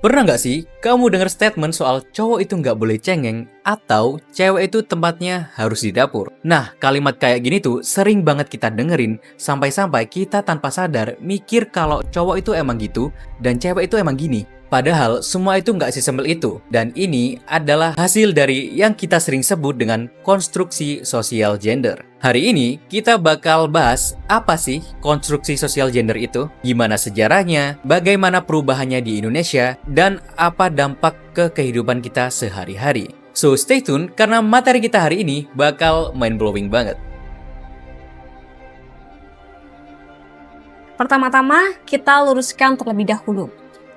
Pernah nggak sih kamu dengar statement soal cowok itu nggak boleh cengeng atau cewek itu tempatnya harus di dapur? Nah, kalimat kayak gini tuh sering banget kita dengerin sampai-sampai kita tanpa sadar mikir kalau cowok itu emang gitu dan cewek itu emang gini. Padahal semua itu nggak sesimpel itu. Dan ini adalah hasil dari yang kita sering sebut dengan konstruksi sosial gender. Hari ini kita bakal bahas apa sih konstruksi sosial gender itu, gimana sejarahnya, bagaimana perubahannya di Indonesia, dan apa dampak ke kehidupan kita sehari-hari. So stay tune karena materi kita hari ini bakal mind-blowing banget. Pertama-tama, kita luruskan terlebih dahulu.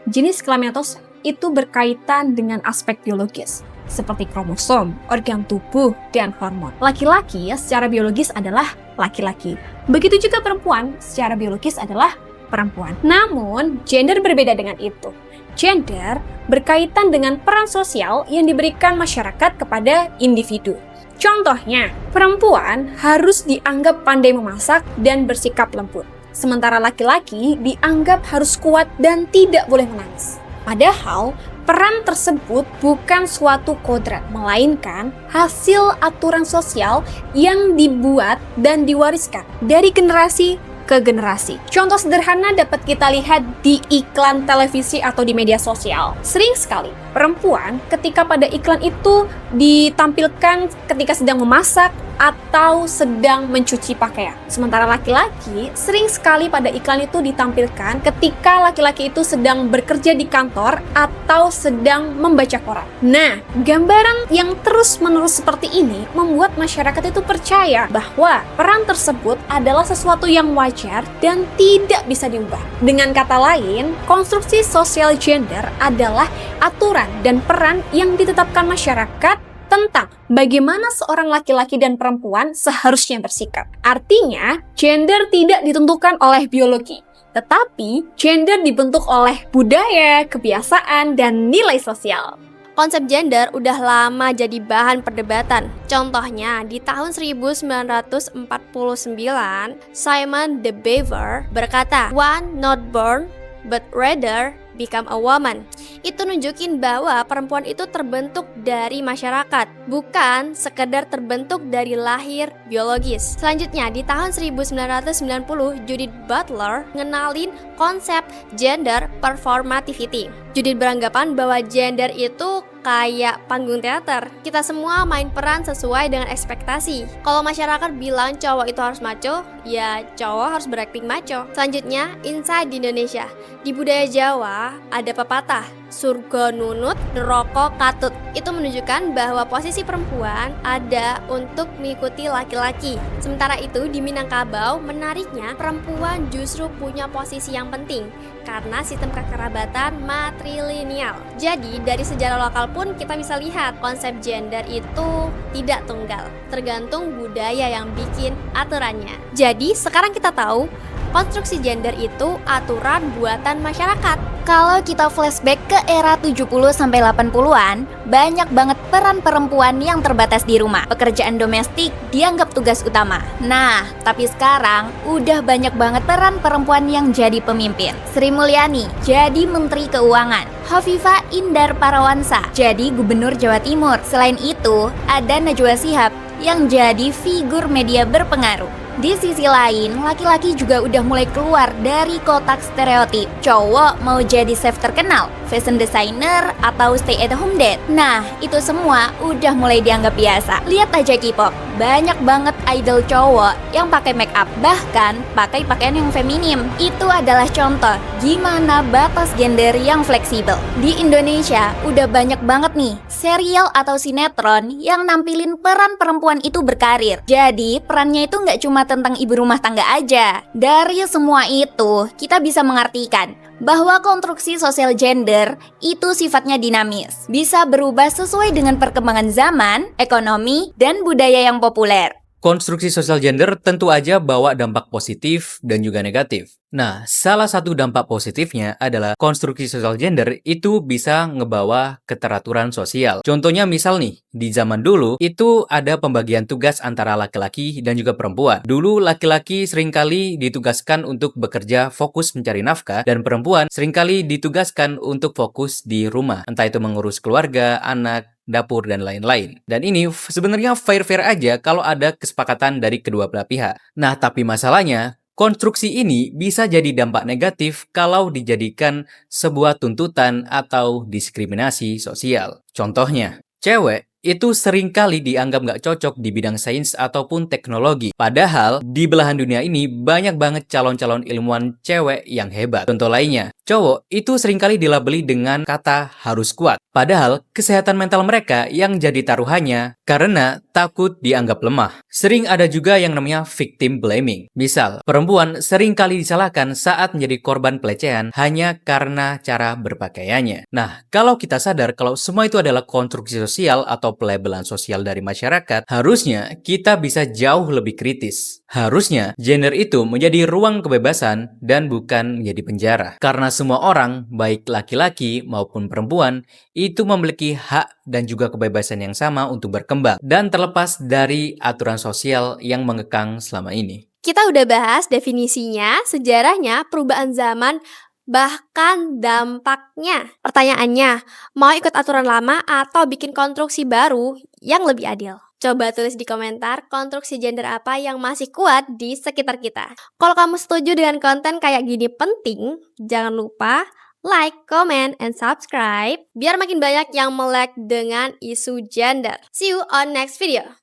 Jenis kelamin atau itu berkaitan dengan aspek biologis, seperti kromosom, organ tubuh, dan hormon. Laki-laki secara biologis adalah laki-laki. Begitu juga perempuan secara biologis adalah perempuan. Namun, gender berbeda dengan itu. Gender berkaitan dengan peran sosial yang diberikan masyarakat kepada individu. Contohnya, perempuan harus dianggap pandai memasak dan bersikap lembut. Sementara laki-laki dianggap harus kuat dan tidak boleh menangis. Padahal, peran tersebut bukan suatu kodrat, melainkan hasil aturan sosial yang dibuat dan diwariskan dari generasi ke generasi. Contoh sederhana dapat kita lihat di iklan televisi atau di media sosial. Sering sekali perempuan ketika pada iklan itu ditampilkan ketika sedang memasak atau sedang mencuci pakaian. Sementara laki-laki sering sekali pada iklan itu ditampilkan ketika laki-laki itu sedang bekerja di kantor atau sedang membaca koran. Nah, gambaran yang terus-menerus seperti ini membuat masyarakat itu percaya bahwa peran tersebut adalah sesuatu yang wajar dan tidak bisa diubah. Dengan kata lain, konstruksi sosial gender adalah aturan dan peran yang ditetapkan masyarakat tentang bagaimana seorang laki-laki dan perempuan seharusnya bersikap. Artinya, gender tidak ditentukan oleh biologi, tetapi gender dibentuk oleh budaya, kebiasaan, dan nilai sosial. Konsep gender udah lama jadi bahan perdebatan. Contohnya, di tahun 1949, Simon de Beauvoir berkata, "One not born, but rather become a woman." Itu nunjukin bahwa perempuan itu terbentuk dari masyarakat, bukan sekedar terbentuk dari lahir biologis. Selanjutnya, di tahun 1990, Judith Butler ngenalin konsep gender performativity. Judith beranggapan bahwa gender itu kayak panggung teater. Kita semua main peran sesuai dengan ekspektasi. Kalau masyarakat bilang cowok itu harus macho, ya cowok harus berakting macho. Selanjutnya, inside di Indonesia. Di budaya Jawa ada pepatah, surga nunut, neraka katut. Itu menunjukkan bahwa posisi perempuan ada untuk mengikuti laki-laki. Sementara itu di Minangkabau, menariknya perempuan justru punya posisi yang penting karena sistem kekerabatan matrilineal. Jadi dari sejarah lokal pun kita bisa lihat konsep gender itu tidak tunggal, tergantung budaya yang bikin aturannya. Jadi sekarang kita tahu konstruksi gender itu aturan buatan masyarakat. Kalau kita flashback ke era 70-80-an, banyak banget peran perempuan yang terbatas di rumah. Pekerjaan domestik dianggap tugas utama. Nah, tapi sekarang udah banyak banget peran perempuan yang jadi pemimpin. Sri Mulyani jadi Menteri Keuangan. Hovifah Indar Parawansa jadi Gubernur Jawa Timur. Selain itu, ada Najwa Shihab yang jadi figur media berpengaruh. Di sisi lain, laki-laki juga udah mulai keluar dari kotak stereotip. Cowok mau jadi chef terkenal, fashion designer, atau stay at home dad. Nah, itu semua udah mulai dianggap biasa. Lihat aja K-pop, banyak banget idol cowok yang pakai make up, bahkan pakai pakaian yang feminim. Itu adalah contoh gimana batas gender yang fleksibel. Di Indonesia, udah banyak banget nih serial atau sinetron yang nampilin peran perempuan itu berkarir. Jadi, perannya itu nggak cuma tentang ibu rumah tangga aja. Dari semua itu, kita bisa mengartikan bahwa konstruksi sosial gender itu sifatnya dinamis, bisa berubah sesuai dengan perkembangan zaman, ekonomi, dan budaya yang populer. Konstruksi sosial gender tentu aja bawa dampak positif dan juga negatif. Nah, salah satu dampak positifnya adalah konstruksi sosial gender itu bisa ngebawa keteraturan sosial. Contohnya misal nih, di zaman dulu itu ada pembagian tugas antara laki-laki dan juga perempuan. Dulu laki-laki seringkali ditugaskan untuk bekerja fokus mencari nafkah dan perempuan seringkali ditugaskan untuk fokus di rumah. Entah itu mengurus keluarga, anak, dapur, dan lain-lain. Dan ini sebenarnya fair-fair aja kalau ada kesepakatan dari kedua belah pihak. Nah, tapi masalahnya, konstruksi ini bisa jadi dampak negatif kalau dijadikan sebuah tuntutan atau diskriminasi sosial. Contohnya, cewek itu seringkali dianggap nggak cocok di bidang sains ataupun teknologi. Padahal, di belahan dunia ini banyak banget calon-calon ilmuwan cewek yang hebat. Contoh lainnya, cowok itu seringkali dilabeli dengan kata harus kuat. Padahal, kesehatan mental mereka yang jadi taruhannya karena takut dianggap lemah. Sering ada juga yang namanya victim blaming. Misal, perempuan seringkali disalahkan saat menjadi korban pelecehan hanya karena cara berpakaiannya. Nah, kalau kita sadar kalau semua itu adalah konstruksi sosial atau pelabelan sosial dari masyarakat, harusnya kita bisa jauh lebih kritis. Harusnya gender itu menjadi ruang kebebasan dan bukan menjadi penjara. Karena semua orang, baik laki-laki maupun perempuan, itu memiliki hak dan juga kebebasan yang sama untuk berkembang dan terlepas dari aturan sosial yang mengekang selama ini. Kita udah bahas definisinya, sejarahnya, perubahan zaman, bahkan dampaknya. Pertanyaannya, mau ikut aturan lama atau bikin konstruksi baru yang lebih adil? Coba tulis di komentar konstruksi gender apa yang masih kuat di sekitar kita. Kalau kamu setuju dengan konten kayak gini penting, jangan lupa like, comment, and subscribe biar makin banyak yang melek dengan isu gender. See you on next video.